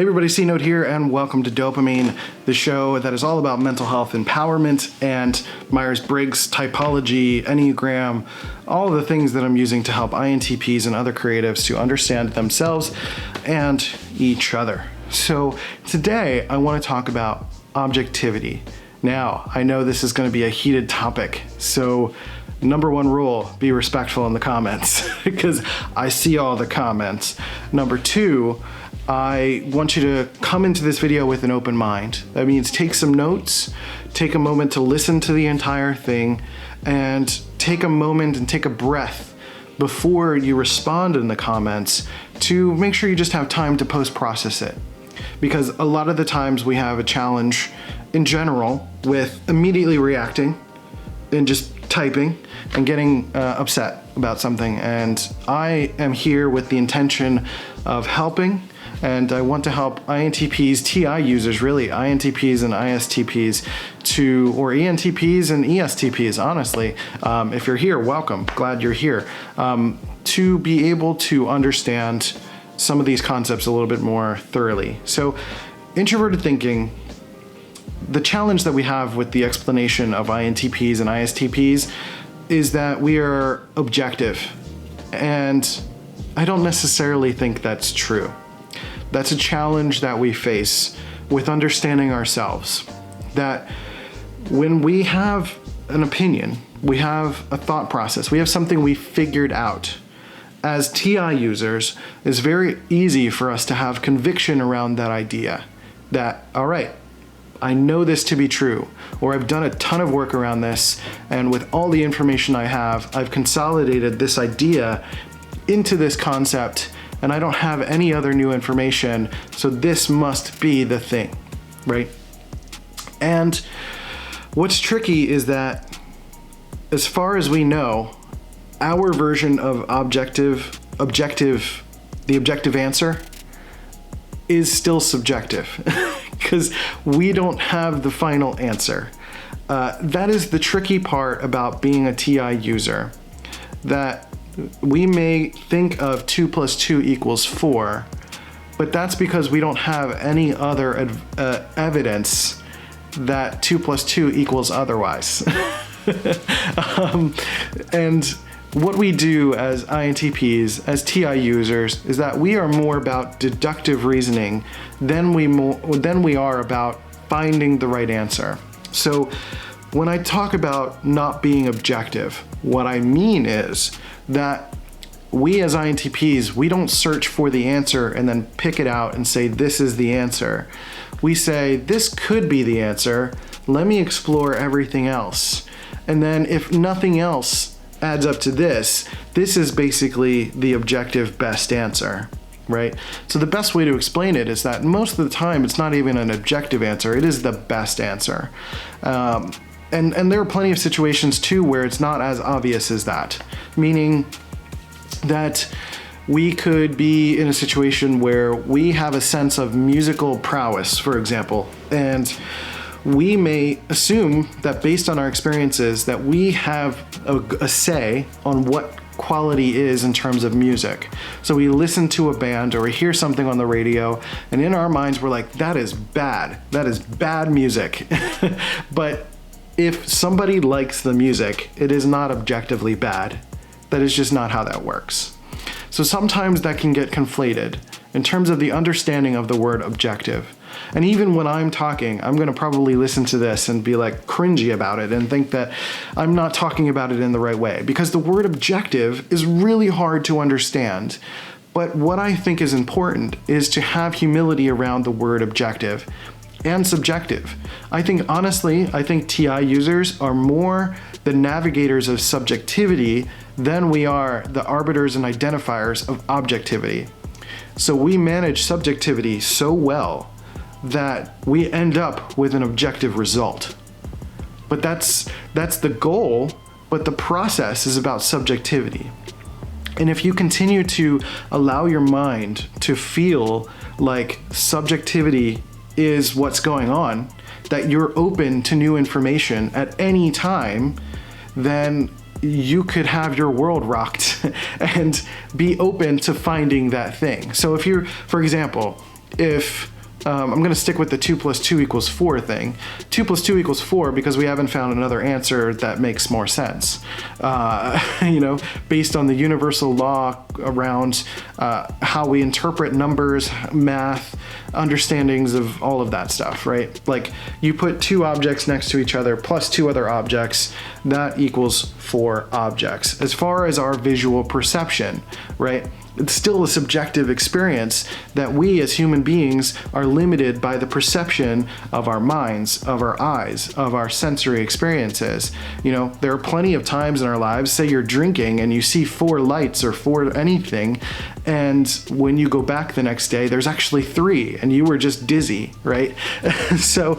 Hey everybody, C-Note here, and welcome to DOPEamine, the show that is all about mental health empowerment and Myers-Briggs typology, Enneagram, all of the things that I'm using to help INTPs and other creatives to understand themselves and each other. So today I want to talk about objectivity. Now, I know this is going to be a heated topic, so number one rule, be respectful in the comments, because I see all the comments. Number two, I want you to come into this video with an open mind. That means take some notes, take a moment to listen to the entire thing, and take a moment and take a breath before you respond in the comments to make sure you just have time to post-process it. Because a lot of the times we have a challenge in general with immediately reacting and just typing and getting upset about something. And I am here with the intention of helping, and I want to help INTPs, TI users, really, INTPs and ISTPs or ENTPs and ESTPs, honestly. If you're here, welcome, glad you're here, to be able to understand some of these concepts a little bit more thoroughly. So, introverted thinking, the challenge that we have with the explanation of INTPs and ISTPs is that we are objective, and I don't necessarily think that's true. That's a challenge that we face with understanding ourselves, that when we have an opinion, we have a thought process, we have something we figured out. As TI users, it's very easy for us to have conviction around that idea that, all right, I know this to be true, or I've done a ton of work around this, and with all the information I have, I've consolidated this idea into this concept, and I don't have any other new information, so this must be the thing, right? And what's tricky is that, as far as we know, our version of the objective answer is still subjective, because we don't have the final answer. That is the tricky part about being a TI user, that we may think of 2 + 2 = 4, but that's because we don't have any other evidence that 2 + 2 = otherwise. And what we do as INTPs, as TI users, is that we are more about deductive reasoning than we are about finding the right answer. So when I talk about not being objective, what I mean is that we as INTPs, we don't search for the answer and then pick it out and say, this is the answer. We say, this could be the answer. Let me explore everything else. And then if nothing else adds up to this is basically the objective best answer, right? So the best way to explain it is that most of the time it's not even an objective answer, it is the best answer. And there are plenty of situations too where it's not as obvious as that, meaning that we could be in a situation where we have a sense of musical prowess, for example, and we may assume that based on our experiences that we have a say on what quality is in terms of music. So we listen to a band or we hear something on the radio, and in our minds we're like, that is bad music. But if somebody likes the music, it is not objectively bad. That is just not how that works. So sometimes that can get conflated in terms of the understanding of the word objective. And even when I'm talking, I'm gonna probably listen to this and be like cringy about it and think that I'm not talking about it in the right way, because the word objective is really hard to understand. But what I think is important is to have humility around the word objective and subjective. I think TI users are more the navigators of subjectivity than we are the arbiters and identifiers of objectivity. So we manage subjectivity so well that we end up with an objective result. But that's the goal, but the process is about subjectivity. And if you continue to allow your mind to feel like subjectivity is what's going on, that you're open to new information at any time, then you could have your world rocked and be open to finding that thing. So if you're, for example, if I'm going to stick with the 2 plus 2 equals 4 thing. 2 plus 2 equals 4 because we haven't found another answer that makes more sense. Based on the universal law around how we interpret numbers, math, understandings of all of that stuff, right? Like you put 2 objects next to each other plus 2 other objects, that equals 4 objects. As far as our visual perception, right? It's still a subjective experience that we as human beings are limited by the perception of our minds, of our eyes, of our sensory experiences. There are plenty of times in our lives, say you're drinking and you see 4 lights or 4 anything, and when you go back the next day, there's actually 3 and you were just dizzy, right? So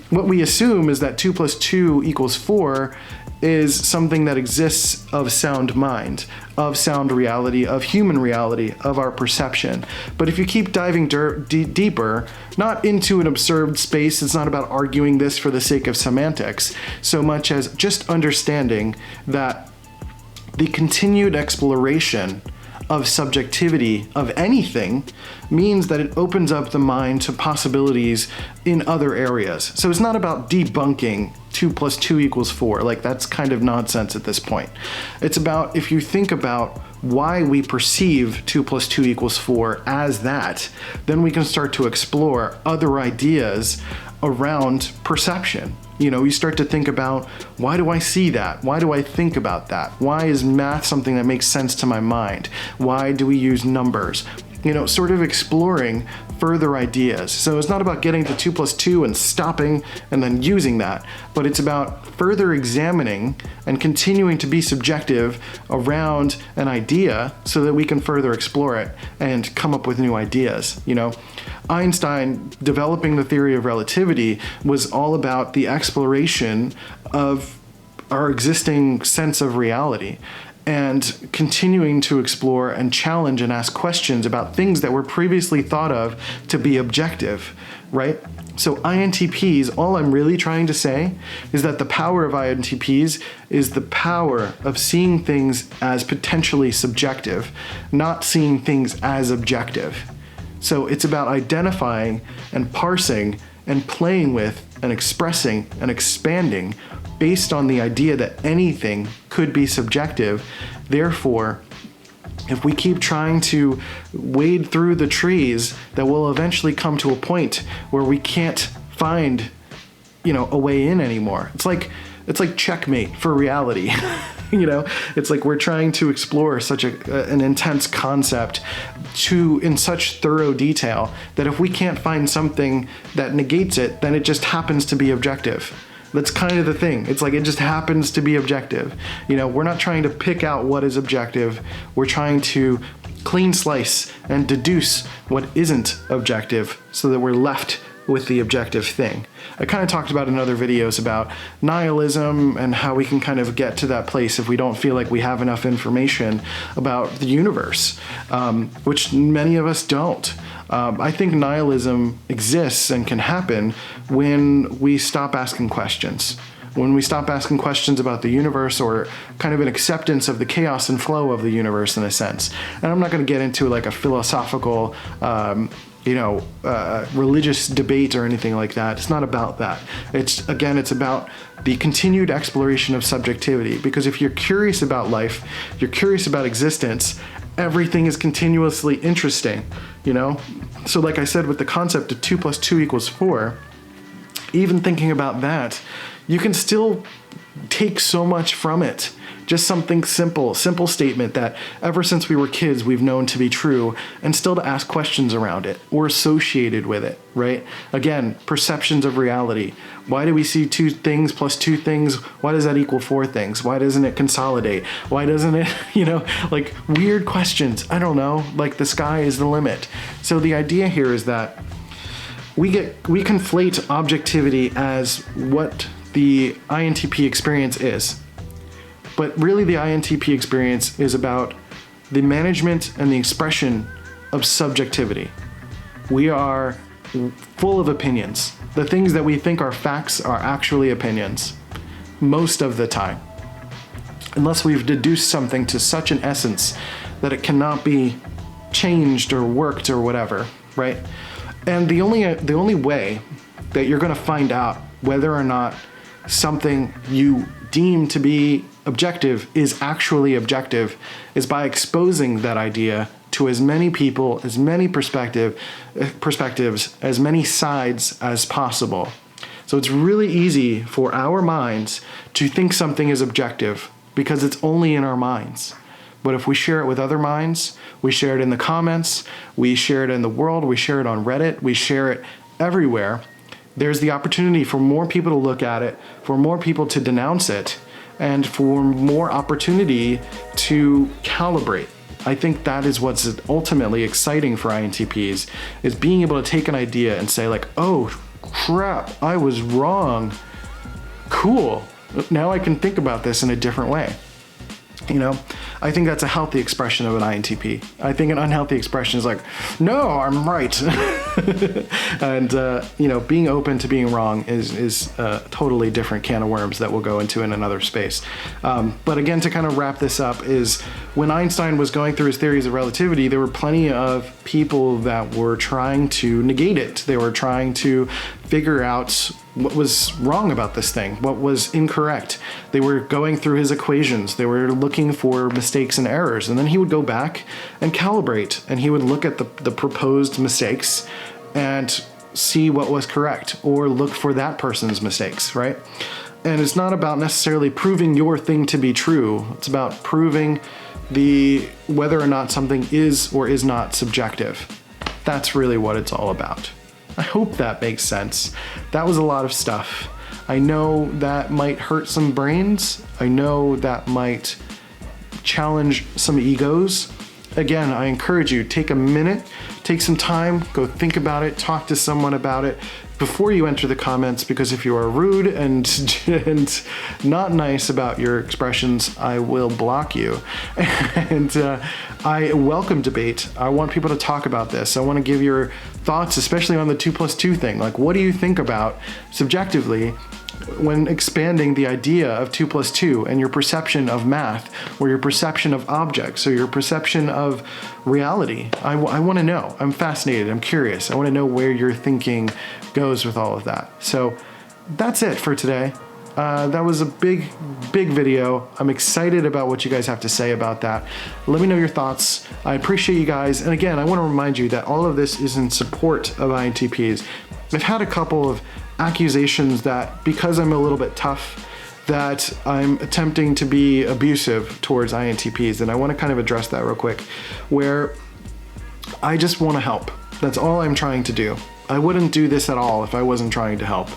what we assume is that 2 plus 2 equals 4 is something that exists of sound mind, of sound reality, of human reality, of our perception. But if you keep diving deeper, not into an absurd space, it's not about arguing this for the sake of semantics, so much as just understanding that the continued exploration of subjectivity of anything means that it opens up the mind to possibilities in other areas. So it's not about debunking 2 plus 2 equals 4. Like, that's kind of nonsense at this point. It's about, if you think about why we perceive 2 plus 2 equals 4 as that, then we can start to explore other ideas around perception. You start to think about, why do I see that? Why do I think about that? Why is math something that makes sense to my mind? Why do we use numbers? Sort of exploring further ideas. So it's not about getting to 2 plus 2 and stopping and then using that, but it's about further examining and continuing to be subjective around an idea so that we can further explore it and come up with new ideas. Einstein developing the theory of relativity was all about the exploration of our existing sense of reality and continuing to explore and challenge and ask questions about things that were previously thought of to be objective, right? So INTPs, all I'm really trying to say is that the power of INTPs is the power of seeing things as potentially subjective, not seeing things as objective. So it's about identifying and parsing and playing with and expressing and expanding based on the idea that anything could be subjective. Therefore, if we keep trying to wade through the trees, that will eventually come to a point where we can't find, a way in anymore. It's like checkmate for reality. It's like we're trying to explore such an intense concept in such thorough detail that if we can't find something that negates it, then it just happens to be objective. That's kind of the thing. It's like it just happens to be objective. We're not trying to pick out what is objective. We're trying to clean slice and deduce what isn't objective so that we're left with the objective thing. I kind of talked about in other videos about nihilism and how we can kind of get to that place if we don't feel like we have enough information about the universe, which many of us don't. I think nihilism exists and can happen when we stop asking questions. When we stop asking questions about the universe, or kind of an acceptance of the chaos and flow of the universe in a sense. And I'm not going to get into like a philosophical religious debate or anything like that. It's not about that. It's about the continued exploration of subjectivity. Because if you're curious about life, you're curious about existence, everything is continuously interesting, So like I said, with the concept of 2 plus 2 equals 4, even thinking about that, you can still take so much from it. Just something simple statement that ever since we were kids we've known to be true, and still to ask questions around it or associated with it, right? Again, perceptions of reality. Why do we see 2 things plus 2 things? Why does that equal 4 things? Why doesn't it consolidate? Why doesn't it, like weird questions? I don't know, like the sky is the limit. So the idea here is that we conflate objectivity as what the INTP experience is. But really the INTP experience is about the management and the expression of subjectivity. We are full of opinions. The things that we think are facts are actually opinions, most of the time. Unless we've deduced something to such an essence that it cannot be changed or worked or whatever, right? And the only way that you're going to find out whether or not something you deem to be objective is actually objective is by exposing that idea to as many people, as many perspectives, as many sides as possible. So it's really easy for our minds to think something is objective because it's only in our minds. But if we share it with other minds, we share it in the comments, we share it in the world, we share it on Reddit, we share it everywhere, there's the opportunity for more people to look at it, for more people to denounce it, and for more opportunity to calibrate. I think that is what's ultimately exciting for INTPs, is being able to take an idea and say like, oh crap, I was wrong. Cool. Now I can think about this in a different way. You know, I think that's a healthy expression of an INTP. I think an unhealthy expression is like, no, I'm right. And, you know, being open to being wrong is a totally different can of worms that we'll go into in another space. But again, to kind of wrap this up is when Einstein was going through his theories of relativity, there were plenty of people that were trying to negate it. They were trying to figure out what was wrong about this thing, what was incorrect. They were going through his equations. They were looking for mistakes and errors. And then he would go back and calibrate, and he would look at the proposed mistakes and see what was correct, or look for that person's mistakes, right? And it's not about necessarily proving your thing to be true. It's about proving whether or not something is or is not subjective. That's really what it's all about. I hope that makes sense. That was a lot of stuff. I know that might hurt some brains. I know that might challenge some egos. Again, I encourage you, take a minute, take some time, go think about it, talk to someone about it before you enter the comments, because if you are rude and not nice about your expressions, I will block you. And I welcome debate. I want people to talk about this. I want to give your thoughts, especially on the 2+2 thing. Like, what do you think about subjectively when expanding the idea of 2+2 and your perception of math, or your perception of objects, or your perception of reality? I want to know. I'm fascinated. I'm curious. I want to know where your thinking goes with all of that. So that's it for today. That was a big video. I'm excited about what you guys have to say about that. Let me know your thoughts. I appreciate you guys. And again, I want to remind you that all of this is in support of INTPs. I've had a couple of accusations that because I'm a little bit tough, that I'm attempting to be abusive towards INTPs. And I want to kind of address that real quick, where I just want to help. That's all I'm trying to do. I wouldn't do this at all if I wasn't trying to help.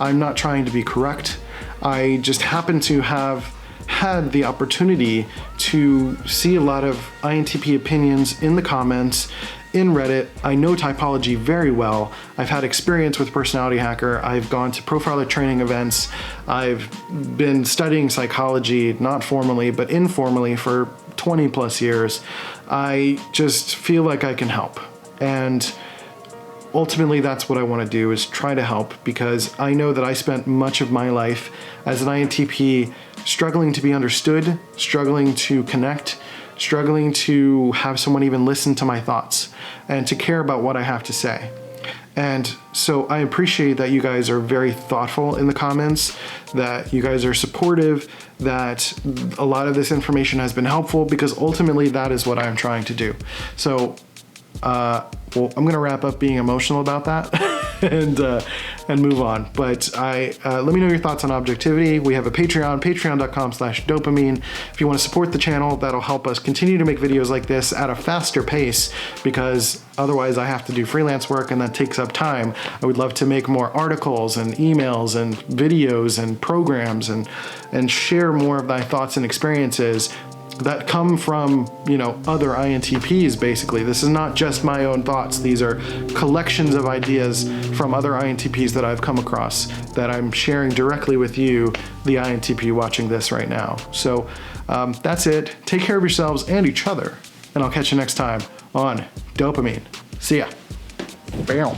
I'm not trying to be correct. I just happen to have had the opportunity to see a lot of INTP opinions in the comments, in Reddit. I know typology very well. I've had experience with Personality Hacker. I've gone to profiler training events. I've been studying psychology, not formally, but informally for 20 plus years. I just feel like I can help. And ultimately, that's what I want to do, is try to help, because I know that I spent much of my life as an INTP struggling to be understood, struggling to connect, struggling to have someone even listen to my thoughts and to care about what I have to say. And so I appreciate that you guys are very thoughtful in the comments, that you guys are supportive, that a lot of this information has been helpful, because ultimately that is what I'm trying to do. So well, I'm gonna wrap up being emotional about that and move on. But let me know your thoughts on objectivity. We have a Patreon, patreon.com/DOPEamine. If you want to support the channel, that'll help us continue to make videos like this at a faster pace, because otherwise I have to do freelance work and that takes up time. I would love to make more articles and emails and videos and programs and share more of my thoughts and experiences that come from, you know, other INTPs. Basically, this is not just my own thoughts. These are collections of ideas from other INTPs that I've come across that I'm sharing directly with you, the INTP watching this right now. So that's it. Take care of yourselves and each other, and I'll catch you next time on DOPEamine. See ya. Bam.